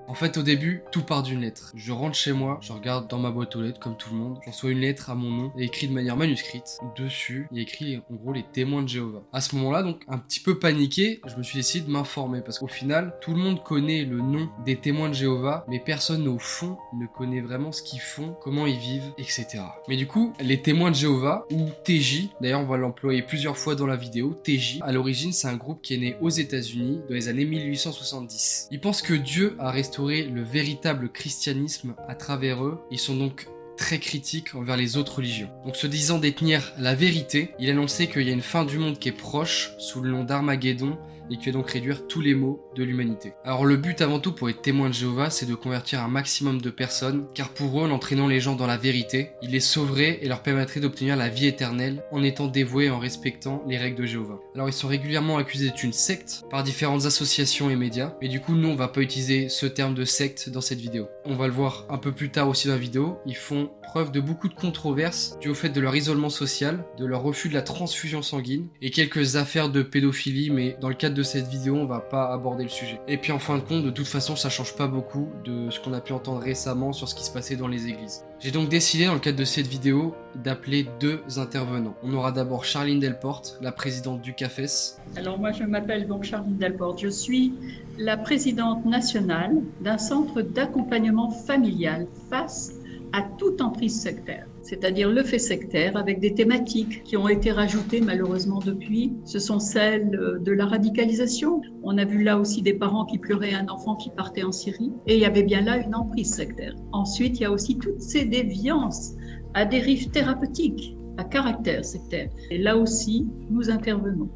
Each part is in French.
En fait, au début, tout part d'une lettre. Je rentre chez moi, je regarde dans ma boîte aux lettres comme tout le monde. Je reçois une lettre à mon nom, écrite de manière manuscrite. Dessus, il y a écrit en gros les témoins de Jéhovah. À ce moment-là, donc, un petit peu paniqué, je me suis décidé de m'informer parce qu'au final, tout le monde connaît le nom des témoins de Jéhovah, mais personne au fond ne connaît vraiment ce qu'ils font, comment ils vivent, etc. Mais du coup, les témoins de Jéhovah, ou TJ, d'ailleurs on va l'employer plusieurs fois dans la vidéo, TJ, à l'origine c'est un groupe qui est né aux États-Unis dans les années 1870. Ils pensent que Dieu a restauré le véritable christianisme à travers eux. Ils sont donc très critiques envers les autres religions. Donc se disant détenir la vérité, il annonçait qu'il y a une fin du monde qui est proche sous le nom d'Armageddon et qui va donc réduire tous les maux de l'humanité. Alors le but avant tout pour être témoin de Jéhovah, c'est de convertir un maximum de personnes, car pour eux, en entraînant les gens dans la vérité, il les sauverait et leur permettrait d'obtenir la vie éternelle en étant dévoués et en respectant les règles de Jéhovah. Alors ils sont régulièrement accusés d'être une secte par différentes associations et médias, mais du coup nous on va pas utiliser ce terme de secte dans cette vidéo. On va le voir un peu plus tard aussi dans la vidéo, ils font preuve de beaucoup de controverses dues au fait de leur isolement social, de leur refus de la transfusion sanguine et quelques affaires de pédophilie, mais dans le cadre de cette vidéo on va pas aborder le sujet. Et puis en fin de compte, de toute façon ça change pas beaucoup de ce qu'on a pu entendre récemment sur ce qui se passait dans les églises. J'ai donc décidé dans le cadre de cette vidéo d'appeler deux intervenants. On aura d'abord Charline Delporte, la présidente du CAFES. Alors moi je m'appelle donc Charline Delporte, je suis la présidente nationale d'un centre d'accompagnement familial face à toute emprise sectaire, c'est-à-dire le fait sectaire avec des thématiques qui ont été rajoutées malheureusement depuis. Ce sont celles de la radicalisation. On a vu là aussi des parents qui pleuraient un enfant qui partait en Syrie et il y avait bien là une emprise sectaire. Ensuite, il y a aussi toutes ces déviances à dérive thérapeutique, à caractère sectaire. Et là aussi, nous intervenons.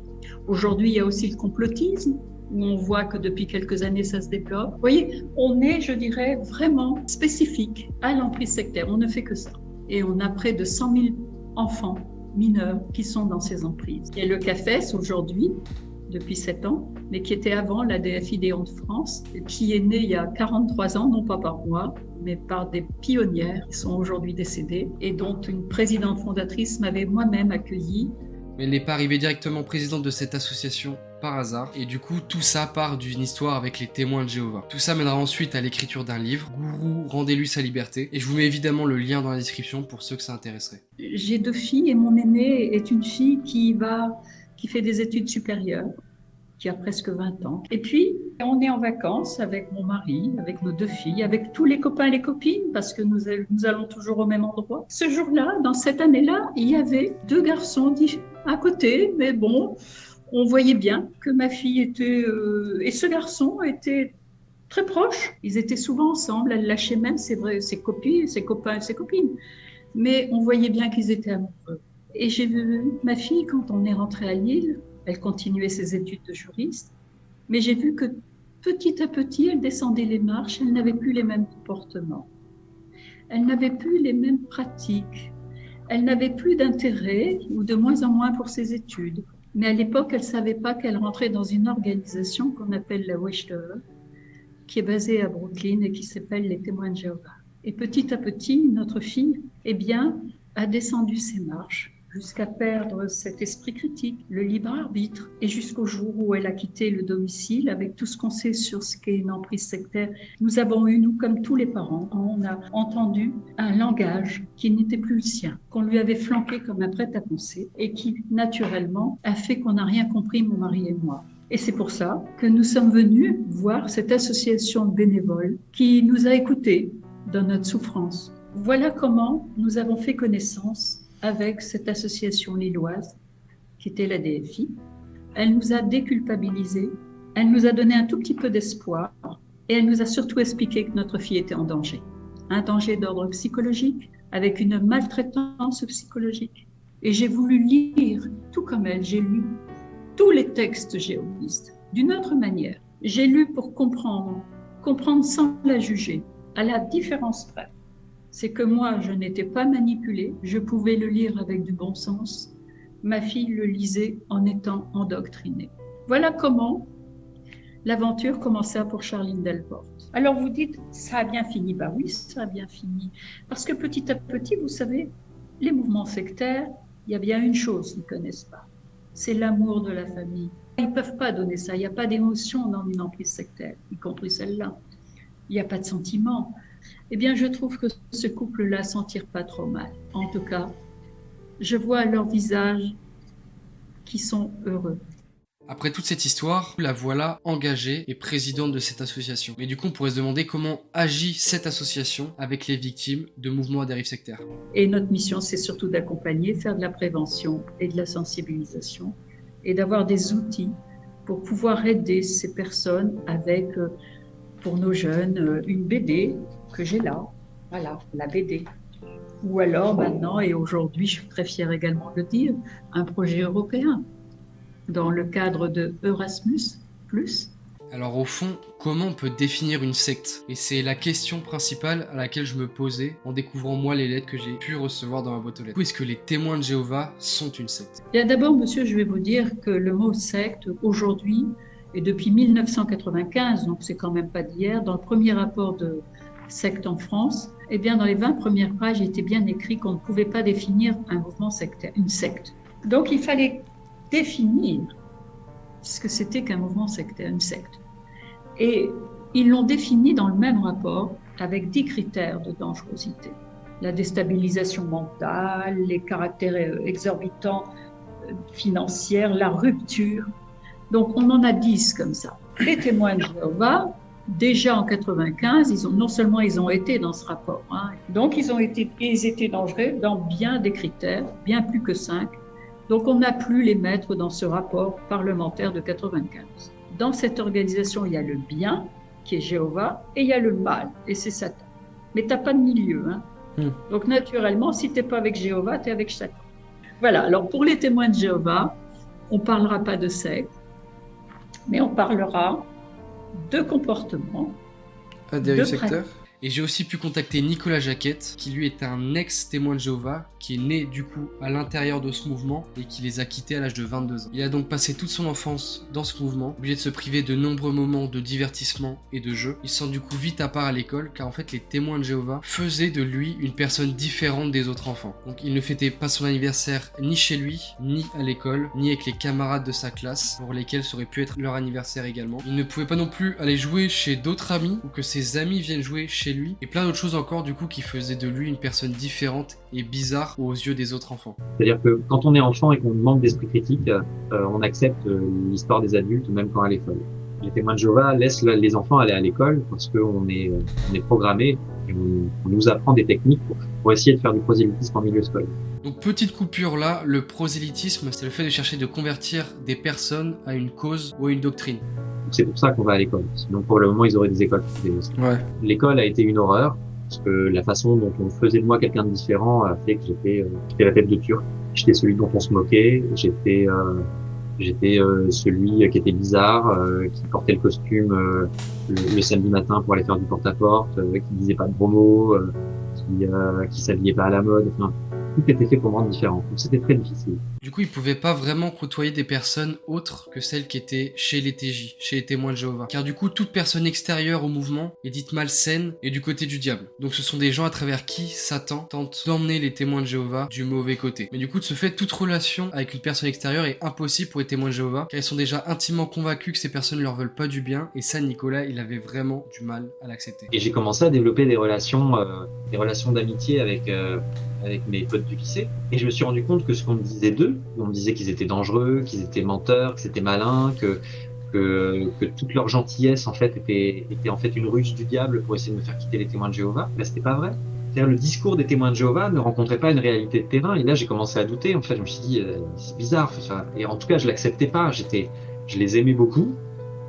Aujourd'hui, il y a aussi le complotisme, où on voit que depuis quelques années, ça se développe. Vous voyez, on est, je dirais, vraiment spécifique à l'emprise sectaire. On ne fait que ça. Et on a près de 100 000 enfants mineurs qui sont dans ces emprises. Et le CAFES, aujourd'hui, depuis 7 ans, mais qui était avant la DFIDéon de France, qui est né il y a 43 ans, non pas par moi, mais par des pionnières qui sont aujourd'hui décédées et dont une présidente fondatrice m'avait moi-même accueillie. Mais elle n'est pas arrivée directement présidente de cette association par hasard, et du coup tout ça part d'une histoire avec les témoins de Jéhovah. Tout ça mènera ensuite à l'écriture d'un livre, Gourou, rendez-lui sa liberté, et je vous mets évidemment le lien dans la description pour ceux que ça intéresserait. J'ai 2 filles et mon aînée est une fille qui fait des études supérieures, qui a presque 20 ans. Et puis, on est en vacances avec mon mari, avec nos 2 filles, avec tous les copains et les copines, parce que nous allons toujours au même endroit. Ce jour-là, dans cette année-là, il y avait 2 garçons à côté, mais bon, on voyait bien que ma fille était... et ce garçon était très proche. Ils étaient souvent ensemble, elle lâchait même ses copines, ses copains et ses copines. Mais on voyait bien qu'ils étaient amoureux. Et j'ai vu ma fille, quand on est rentré à Lille, elle continuait ses études de juriste, mais j'ai vu que petit à petit, elle descendait les marches, elle n'avait plus les mêmes comportements, elle n'avait plus les mêmes pratiques, elle n'avait plus d'intérêt ou de moins en moins pour ses études. Mais à l'époque, elle ne savait pas qu'elle rentrait dans une organisation qu'on appelle la Watchtower, qui est basée à Brooklyn et qui s'appelle les Témoins de Jéhovah. Et petit à petit, notre fille, a descendu ses marches jusqu'à perdre cet esprit critique, le libre arbitre, et jusqu'au jour où elle a quitté le domicile avec tout ce qu'on sait sur ce qu'est une emprise sectaire. Nous avons eu, nous, comme tous les parents, on a entendu un langage qui n'était plus le sien, qu'on lui avait flanqué comme un prêt-à-penser et qui, naturellement, a fait qu'on n'a rien compris, mon mari et moi. Et c'est pour ça que nous sommes venus voir cette association de bénévoles qui nous a écoutés dans notre souffrance. Voilà comment nous avons fait connaissance avec cette association lilloise qui était la DFI. Elle nous a déculpabilisés, elle nous a donné un tout petit peu d'espoir et elle nous a surtout expliqué que notre fille était en danger. Un danger d'ordre psychologique avec une maltraitance psychologique. Et j'ai voulu lire, tout comme elle, j'ai lu tous les textes jéhovistes d'une autre manière. J'ai lu pour comprendre sans la juger, à la différence près. C'est que moi, je n'étais pas manipulée, je pouvais le lire avec du bon sens. Ma fille le lisait en étant endoctrinée. Voilà comment l'aventure commença pour Charline Delporte. Alors vous dites, ça a bien fini. Bah oui, ça a bien fini. Parce que petit à petit, vous savez, les mouvements sectaires, il y a bien une chose qu'ils ne connaissent pas. C'est l'amour de la famille. Ils ne peuvent pas donner ça. Il n'y a pas d'émotion dans une emprise sectaire, y compris celle-là. il n'y a pas de sentiment. Eh bien, je trouve que ce couple-là s'en tire pas trop mal. En tout cas, je vois à leur visage qu'ils sont heureux. Après toute cette histoire, la voilà engagée et présidente de cette association. Mais du coup, on pourrait se demander comment agit cette association avec les victimes de mouvements à dérive sectaire. Et notre mission, c'est surtout d'accompagner, faire de la prévention et de la sensibilisation et d'avoir des outils pour pouvoir aider ces personnes avec, pour nos jeunes, une BD que j'ai là. Voilà, la BD. Ou alors maintenant, et aujourd'hui, je suis très fière également de le dire, un projet européen dans le cadre de Erasmus+. Alors au fond, comment on peut définir une secte? Et c'est la question principale à laquelle je me posais en découvrant moi les lettres que j'ai pu recevoir dans ma boîte aux lettres. Où est-ce que les témoins de Jéhovah sont une secte? Bien d'abord, monsieur, je vais vous dire que le mot secte, aujourd'hui, et depuis 1995, donc c'est quand même pas d'hier, dans le premier rapport de secte en France, eh bien dans les 20 premières pages, il était bien écrit qu'on ne pouvait pas définir un mouvement sectaire, une secte. Donc il fallait définir ce que c'était qu'un mouvement sectaire, une secte. Et ils l'ont défini dans le même rapport avec 10 critères de dangerosité. La déstabilisation mentale, les caractères exorbitants financiers, la rupture. Donc on en a 10 comme ça. Les témoins de Jéhovah, déjà en 95, non seulement ils ont été dans ce rapport, donc ils étaient dangereux dans bien des critères, bien plus que 5. Donc on a pu les mettre dans ce rapport parlementaire de 95. Dans cette organisation, il y a le bien, qui est Jéhovah, et il y a le mal, et c'est Satan. Mais tu n'as pas de milieu. Donc naturellement, si tu n'es pas avec Jéhovah, tu es avec Satan. Voilà, alors pour les témoins de Jéhovah, on ne parlera pas de secte, mais on parlera de comportement. À dérive sectaire. Et j'ai aussi pu contacter Nicolas Jaquette, qui lui est un ex-témoin de Jéhovah, qui est né du coup à l'intérieur de ce mouvement et qui les a quittés à l'âge de 22 ans. Il a donc passé toute son enfance dans ce mouvement, obligé de se priver de nombreux moments de divertissement et de jeu. Il se sent du coup vite à part à l'école, car en fait les témoins de Jéhovah faisaient de lui une personne différente des autres enfants. Donc il ne fêtait pas son anniversaire ni chez lui, ni à l'école, ni avec les camarades de sa classe, pour lesquels ça aurait pu être leur anniversaire également. Il ne pouvait pas non plus aller jouer chez d'autres amis, ou que ses amis viennent jouer chez lui, et plein d'autres choses encore du coup qui faisaient de lui une personne différente et bizarre aux yeux des autres enfants. C'est-à-dire que quand on est enfant et qu'on manque d'esprit critique, on accepte l'histoire des adultes même quand à l'école. Les témoins de Jéhovah laissent les enfants aller à l'école parce qu'on est programmé et on nous apprend des techniques pour essayer de faire du prosélytisme en milieu scolaire. Donc petite coupure là, le prosélytisme, c'est le fait de chercher de convertir des personnes à une cause ou à une doctrine. C'est pour ça qu'on va à l'école. Sinon, pour le moment, ils auraient des écoles privées aussi. Ouais. L'école a été une horreur, parce que la façon dont on faisait de moi quelqu'un de différent a fait que j'étais la tête de turc. J'étais celui dont on se moquait, j'étais celui qui était bizarre, qui portait le costume le samedi matin pour aller faire du porte-à-porte, qui disait pas de gros mots, qui s'habillait pas à la mode. Enfin, tout était fait pour me rendre différent. Donc c'était très difficile. Du coup, il pouvait pas vraiment côtoyer des personnes autres que celles qui étaient chez les TJ, chez les témoins de Jéhovah. Car du coup, toute personne extérieure au mouvement est dite malsaine et du côté du diable. Donc ce sont des gens à travers qui Satan tente d'emmener les témoins de Jéhovah du mauvais côté. Mais du coup, de ce fait, toute relation avec une personne extérieure est impossible pour les témoins de Jéhovah, car ils sont déjà intimement convaincus que ces personnes ne leur veulent pas du bien, et ça, Nicolas, il avait vraiment du mal à l'accepter. Et j'ai commencé à développer des relations d'amitié avec mes potes du lycée, et je me suis rendu compte que ce qu'on me disait d'eux, on me disait qu'ils étaient dangereux, qu'ils étaient menteurs, que c'était malin, que toute leur gentillesse en fait était en fait une ruse du diable pour essayer de me faire quitter les témoins de Jéhovah. Mais c'était pas vrai. C'est-à-dire le discours des témoins de Jéhovah ne rencontrait pas une réalité de terrain, et là j'ai commencé à douter. En fait, je me suis dit c'est bizarre. Et en tout cas, je l'acceptais pas. Je les aimais beaucoup,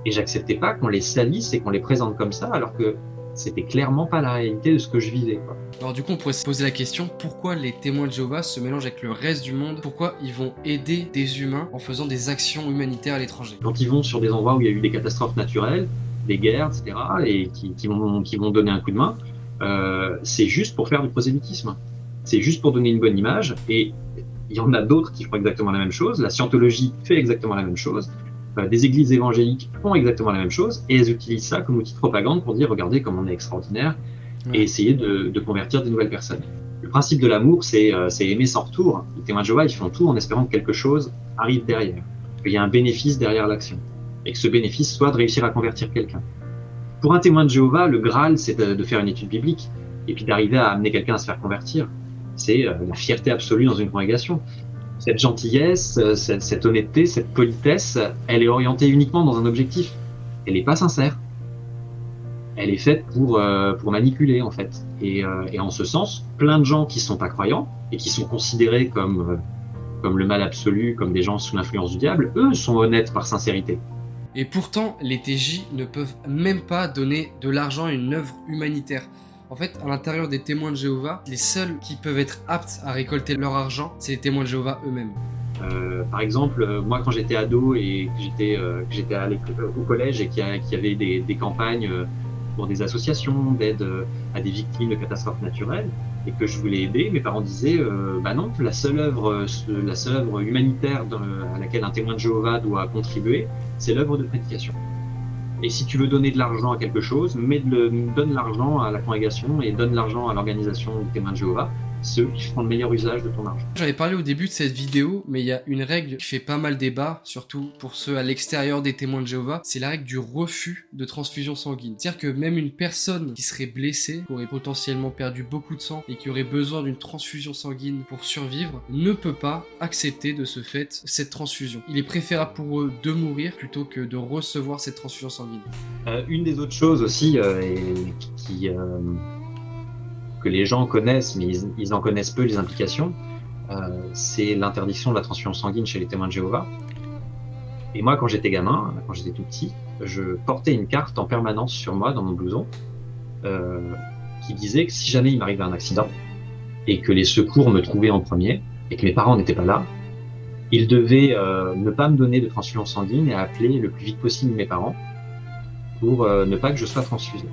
et j'acceptais pas qu'on les salisse et qu'on les présente comme ça, alors que c'était clairement pas la réalité de ce que je vivais, quoi. Alors du coup, on pourrait se poser la question, pourquoi les témoins de Jéhovah se mélangent avec le reste du monde? Pourquoi ils vont aider des humains en faisant des actions humanitaires à l'étranger? Quand ils vont sur des endroits où il y a eu des catastrophes naturelles, des guerres, etc., et qui vont donner un coup de main, c'est juste pour faire du prosélytisme. C'est juste pour donner une bonne image, et il y en a d'autres qui font exactement la même chose. La scientologie fait exactement la même chose. Des églises évangéliques font exactement la même chose, et elles utilisent ça comme outil de propagande pour dire regardez comme on est extraordinaire, et essayer de convertir des nouvelles personnes. Le principe de l'amour, c'est aimer sans retour. Les témoins de Jéhovah, ils font tout en espérant que quelque chose arrive derrière, qu'il y a un bénéfice derrière l'action, et que ce bénéfice soit de réussir à convertir quelqu'un. Pour un témoin de Jéhovah, le Graal, c'est de faire une étude biblique et puis d'arriver à amener quelqu'un à se faire convertir. C'est la fierté absolue dans une congrégation. Cette gentillesse, cette honnêteté, cette politesse, elle est orientée uniquement dans un objectif. Elle n'est pas sincère. Elle est faite pour manipuler, en fait. Et en ce sens, plein de gens qui sont pas croyants et qui sont considérés comme le mal absolu, comme des gens sous l'influence du diable, eux sont honnêtes par sincérité. Et pourtant, les TJ ne peuvent même pas donner de l'argent à une œuvre humanitaire. En fait, à l'intérieur des témoins de Jéhovah, les seuls qui peuvent être aptes à récolter leur argent, c'est les témoins de Jéhovah eux-mêmes. Par exemple, moi quand j'étais ado et que j'étais au collège et qu'il y avait des campagnes pour des associations d'aide à des victimes de catastrophes naturelles et que je voulais aider, mes parents disaient bah non, la seule œuvre humanitaire à laquelle un témoin de Jéhovah doit contribuer, c'est l'œuvre de prédication. Et si tu veux donner de l'argent à quelque chose, donne l'argent à la congrégation et donne l'argent à l'organisation des témoins de Jéhovah, ceux qui feront le meilleur usage de ton argent. J'avais parlé au début de cette vidéo, mais il y a une règle qui fait pas mal débat, surtout pour ceux à l'extérieur des témoins de Jéhovah, c'est la règle du refus de transfusion sanguine. C'est-à-dire que même une personne qui serait blessée, qui aurait potentiellement perdu beaucoup de sang et qui aurait besoin d'une transfusion sanguine pour survivre, ne peut pas accepter de ce fait cette transfusion. Il est préférable pour eux de mourir plutôt que de recevoir cette transfusion sanguine. Une des autres choses aussi que les gens connaissent, mais ils en connaissent peu les implications, c'est l'interdiction de la transfusion sanguine chez les témoins de Jéhovah. Et moi, quand j'étais gamin, quand j'étais tout petit, je portais une carte en permanence sur moi, dans mon blouson, qui disait que si jamais il m'arrivait un accident, et que les secours me trouvaient en premier, et que mes parents n'étaient pas là, ils devaient ne pas me donner de transfusion sanguine et appeler le plus vite possible mes parents pour ne pas que je sois transfusé.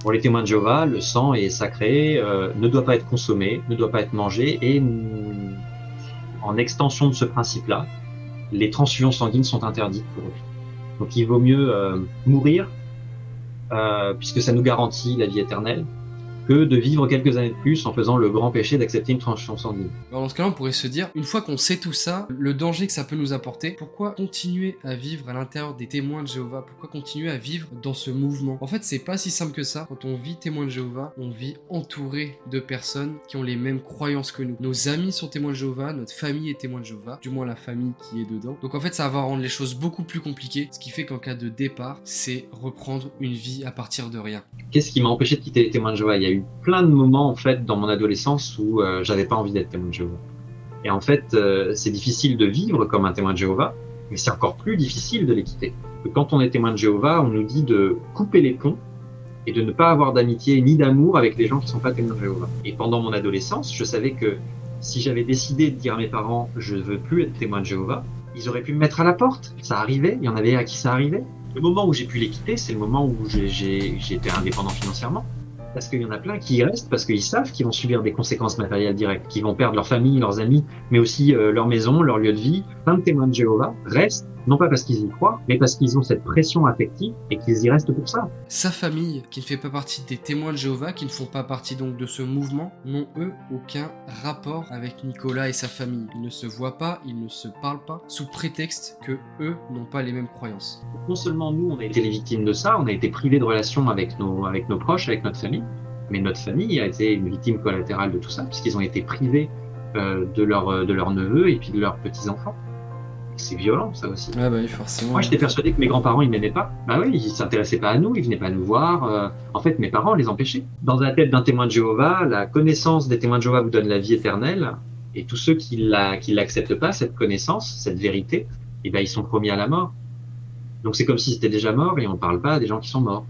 Pour les témoins de Jéhovah, le sang est sacré, ne doit pas être consommé, ne doit pas être mangé, et en extension de ce principe-là, les transfusions sanguines sont interdites pour eux. Donc il vaut mieux mourir, puisque ça nous garantit la vie éternelle, que de vivre quelques années de plus en faisant le grand péché d'accepter une transfusion sanguine. Alors dans ce cas-là, on pourrait se dire, une fois qu'on sait tout ça, le danger que ça peut nous apporter, pourquoi continuer à vivre à l'intérieur des témoins de Jéhovah? Pourquoi continuer à vivre dans ce mouvement? En fait, c'est pas si simple que ça. Quand on vit témoin de Jéhovah, on vit entouré de personnes qui ont les mêmes croyances que nous. Nos amis sont témoins de Jéhovah, notre famille est témoin de Jéhovah, du moins la famille qui est dedans. Donc en fait, ça va rendre les choses beaucoup plus compliquées, ce qui fait qu'en cas de départ, c'est reprendre une vie à partir de rien. Qu'est-ce qui m'a empêché de quitter les témoins de Jéhovah? Il y a eu plein de moments en fait dans mon adolescence où j'avais pas envie d'être témoin de Jéhovah. Et en fait, c'est difficile de vivre comme un témoin de Jéhovah, mais c'est encore plus difficile de les quitter. Quand on est témoin de Jéhovah, on nous dit de couper les ponts et de ne pas avoir d'amitié ni d'amour avec les gens qui sont pas témoins de Jéhovah. Et pendant mon adolescence, je savais que si j'avais décidé de dire à mes parents je veux plus être témoin de Jéhovah, ils auraient pu me mettre à la porte. Ça arrivait, il y en avait à qui ça arrivait. Le moment où j'ai pu les quitter, c'est le moment où j'étais indépendant financièrement. Parce qu'il y en a plein qui y restent parce qu'ils savent qu'ils vont subir des conséquences matérielles directes, qu'ils vont perdre leur famille, leurs amis, mais aussi leur maison, leur lieu de vie. Plein de témoins de Jéhovah restent, non pas parce qu'ils y croient, mais parce qu'ils ont cette pression affective et qu'ils y restent pour ça. Sa famille, qui ne fait pas partie des témoins de Jéhovah, qui ne font pas partie donc de ce mouvement, n'ont eux aucun rapport avec Nicolas et sa famille. Ils ne se voient pas, ils ne se parlent pas, sous prétexte que eux n'ont pas les mêmes croyances. Non seulement nous, on a été les victimes de ça, on a été privés de relations avec nos proches, avec notre famille, mais notre famille a été une victime collatérale de tout ça, puisqu'ils ont été privés de leurs neveux et puis de leurs petits-enfants. C'est violent, ça aussi. Ah bah oui, forcément. Moi, j'étais persuadé que mes grands-parents, ils m'aimaient pas. Bah oui, ils s'intéressaient pas à nous, ils venaient pas nous voir. En fait, mes parents les empêchaient. Dans la tête d'un témoin de Jéhovah, la connaissance des témoins de Jéhovah vous donne la vie éternelle. Et tous ceux qui l'acceptent pas, cette connaissance, cette vérité, eh ben, ils sont promis à la mort. Donc c'est comme si c'était déjà mort et on parle pas à des gens qui sont morts.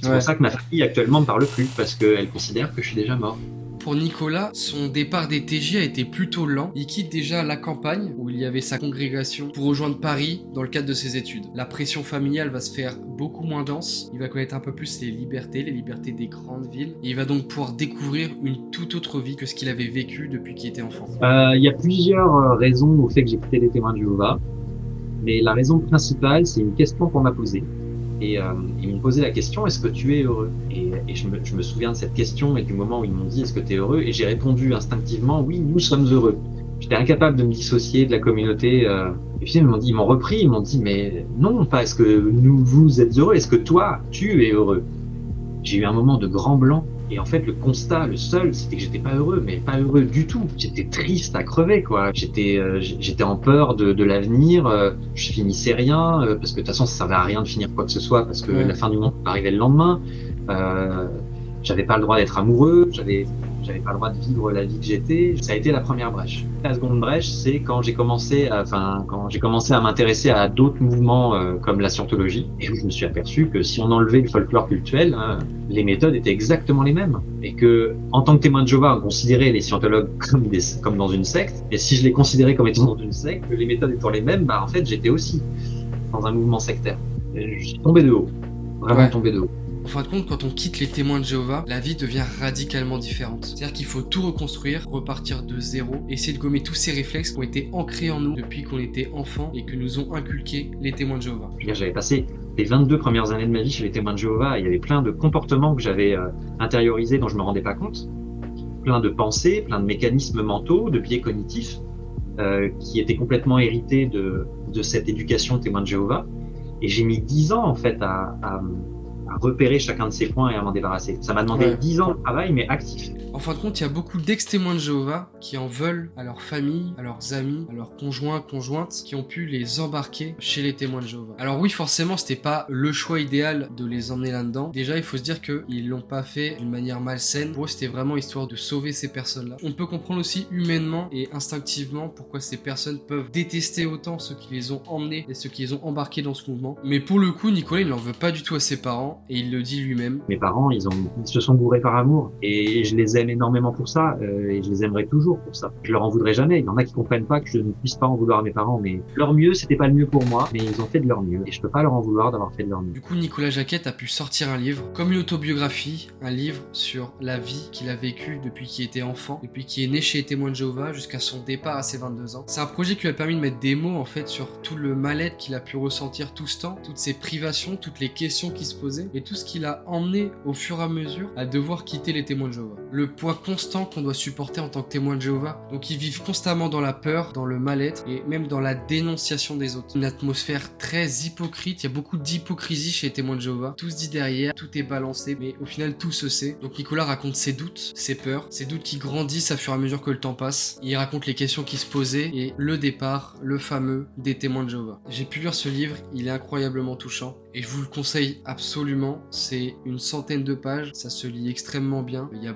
C'est pour ça que ma famille actuellement me parle plus, parce qu'elle considère que je suis déjà mort. Pour Nicolas, son départ des TJ a été plutôt lent. Il quitte déjà la campagne, où il y avait sa congrégation, pour rejoindre Paris dans le cadre de ses études. La pression familiale va se faire beaucoup moins dense. Il va connaître un peu plus les libertés des grandes villes. Et il va donc pouvoir découvrir une toute autre vie que ce qu'il avait vécu depuis qu'il était enfant. Il y a plusieurs raisons au fait que j'ai quitté les témoins de Jéhovah. Mais la raison principale, c'est une question qu'on m'a posée. Et ils m'ont posé la question, est-ce que tu es heureux? Et je me souviens de cette question et du moment où ils m'ont dit, est-ce que tu es heureux? Et j'ai répondu instinctivement, oui, nous sommes heureux. J'étais incapable de me dissocier de la communauté. Et puis ils m'ont repris, ils m'ont dit mais non, pas est-ce que vous êtes heureux, est-ce que toi, tu es heureux? J'ai eu un moment de grand blanc. Et en fait, le constat, le seul, c'était que j'étais pas heureux, mais pas heureux du tout. J'étais triste à crever, quoi. J'étais en peur de l'avenir. Je finissais rien, parce que de toute façon, ça servait à rien de finir quoi que ce soit, parce que la fin du monde arrivait le lendemain. J'avais pas le droit d'être amoureux, j'avais pas le droit de vivre la vie que j'étais. Ça a été la première brèche. La seconde brèche, c'est quand j'ai commencé à m'intéresser à d'autres mouvements comme la scientologie, et où je me suis aperçu que si on enlevait le folklore cultuel, les méthodes étaient exactement les mêmes. Et que, en tant que témoin de Jéhovah, on considérait les scientologues comme dans une secte, et si je les considérais comme étant dans une secte, que les méthodes étant les mêmes, en fait, j'étais aussi dans un mouvement sectaire. Et je suis tombé de haut. Vraiment tombé de haut. En fin de compte, quand on quitte les témoins de Jéhovah, la vie devient radicalement différente. C'est-à-dire qu'il faut tout reconstruire, repartir de zéro, essayer de gommer tous ces réflexes qui ont été ancrés en nous depuis qu'on était enfant et que nous ont inculqués les témoins de Jéhovah. J'avais passé les 22 premières années de ma vie chez les témoins de Jéhovah, il y avait plein de comportements que j'avais intériorisés dont je me rendais pas compte, plein de pensées, plein de mécanismes mentaux, de biais cognitifs qui étaient complètement hérités de cette éducation témoin de Jéhovah. Et j'ai mis 10 ans en fait à repérer chacun de ces points et à m'en débarrasser. Ça m'a demandé 10 ans de travail, mais actif. En fin de compte, il y a beaucoup d'ex-témoins de Jéhovah qui en veulent à leur famille, à leurs amis, à leurs conjoints, conjointes, qui ont pu les embarquer chez les témoins de Jéhovah. Alors oui, forcément, c'était pas le choix idéal de les emmener là-dedans. Déjà, il faut se dire qu'ils l'ont pas fait d'une manière malsaine. Pour eux, c'était vraiment histoire de sauver ces personnes-là. On peut comprendre aussi humainement et instinctivement pourquoi ces personnes peuvent détester autant ceux qui les ont emmenés et ceux qui les ont embarqués dans ce mouvement. Mais pour le coup, Nicolas, il n'en veut pas du tout à ses parents et il le dit lui-même. Mes parents, ils se sont bourrés par amour et je les aime énormément pour ça et je les aimerai toujours pour ça. Je leur en voudrais jamais. Il y en a qui comprennent pas que je ne puisse pas en vouloir à mes parents, mais leur mieux, c'était pas le mieux pour moi, mais ils ont fait de leur mieux et je peux pas leur en vouloir d'avoir fait de leur mieux. Du coup, Nicolas Jacquette a pu sortir un livre comme une autobiographie, un livre sur la vie qu'il a vécue depuis qu'il était enfant, depuis qu'il est né chez les témoins de Jéhovah jusqu'à son départ à ses 22 ans. C'est un projet qui lui a permis de mettre des mots en fait sur tout le mal-être qu'il a pu ressentir tout ce temps, toutes ses privations, toutes les questions qui se posaient et tout ce qu'il a emmené au fur et à mesure à devoir quitter les témoins de Jéhovah. Le poids constant qu'on doit supporter en tant que témoin de Jéhovah. Donc ils vivent constamment dans la peur, dans le mal-être et même dans la dénonciation des autres. Une atmosphère très hypocrite, il y a beaucoup d'hypocrisie chez les témoins de Jéhovah. Tout se dit derrière, tout est balancé, mais au final tout se sait. Donc Nicolas raconte ses doutes, ses peurs, ses doutes qui grandissent à fur et à mesure que le temps passe. Il raconte les questions qui se posaient et le départ, le fameux des témoins de Jéhovah. J'ai pu lire ce livre, il est incroyablement touchant et je vous le conseille absolument. C'est une centaine de pages, ça se lit extrêmement bien, il y a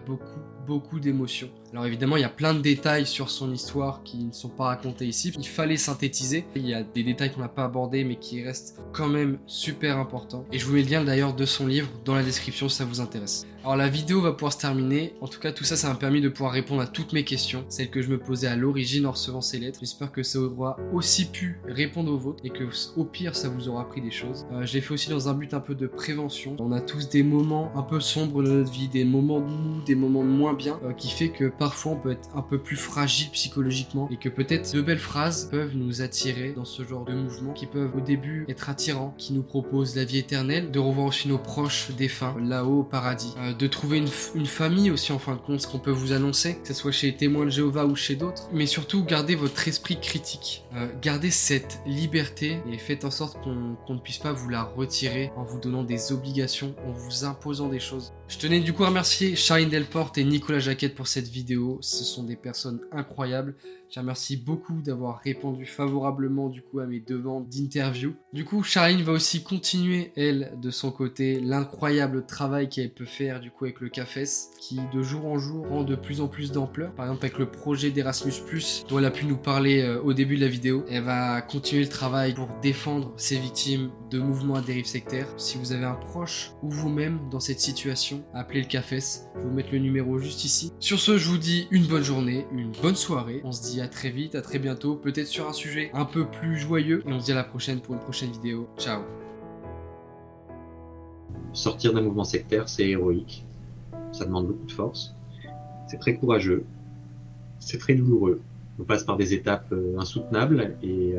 beaucoup d'émotions. Alors évidemment, il y a plein de détails sur son histoire qui ne sont pas racontés ici. Il fallait synthétiser. Il y a des détails qu'on n'a pas abordés, mais qui restent quand même super importants. Et je vous mets le lien d'ailleurs de son livre dans la description si ça vous intéresse. Alors la vidéo va pouvoir se terminer. En tout cas, tout ça, ça m'a permis de pouvoir répondre à toutes mes questions, celles que je me posais à l'origine en recevant ces lettres. J'espère que ça aura aussi pu répondre aux vôtres et que au pire, ça vous aura appris des choses. Je l'ai fait aussi dans un but un peu de prévention. On a tous des moments un peu sombres de notre vie, des moments de mou, des moments de moins bien, qui fait que parfois on peut être un peu plus fragile psychologiquement et que peut-être de belles phrases peuvent nous attirer dans ce genre de mouvement qui peuvent au début être attirants, qui nous proposent la vie éternelle, de revoir aussi nos proches défunts là-haut au paradis, de trouver une famille aussi en fin de compte, ce qu'on peut vous annoncer, que ce soit chez les témoins de Jéhovah ou chez d'autres, mais surtout gardez votre esprit critique, gardez cette liberté et faites en sorte qu'on ne puisse pas vous la retirer en vous donnant des obligations, en vous imposant des choses. Je tenais du coup à remercier Charline Delporte et Nicolas Jacquette pour cette vidéo, ce sont des personnes incroyables. Je remercie beaucoup d'avoir répondu favorablement du coup à mes demandes d'interview. Du coup, Charline va aussi continuer, elle, de son côté, l'incroyable travail qu'elle peut faire du coup avec le CAFES, qui de jour en jour prend de plus en plus d'ampleur. Par exemple avec le projet d'Erasmus+, dont elle a pu nous parler au début de la vidéo. Elle va continuer le travail pour défendre ces victimes de mouvements à dérive sectaire. Si vous avez un proche ou vous-même dans cette situation, appelez le CAFES. Je vais vous mettre le numéro juste ici. Sur ce, je vous dis une bonne journée, une bonne soirée. On se dit à très vite, à très bientôt, peut-être sur un sujet un peu plus joyeux. Et on se dit à la prochaine pour une prochaine vidéo. Ciao. Sortir d'un mouvement sectaire, c'est héroïque. Ça demande beaucoup de force. C'est très courageux. C'est très douloureux. On passe par des étapes insoutenables et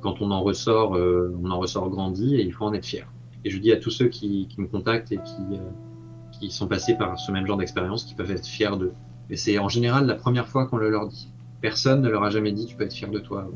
quand on en ressort grandi et il faut en être fier. Et je dis à tous ceux qui me contactent et qui sont passés par ce même genre d'expérience, qui peuvent être fiers d'eux. Et c'est en général la première fois qu'on le leur dit. Personne ne leur a jamais dit tu peux être fier de toi.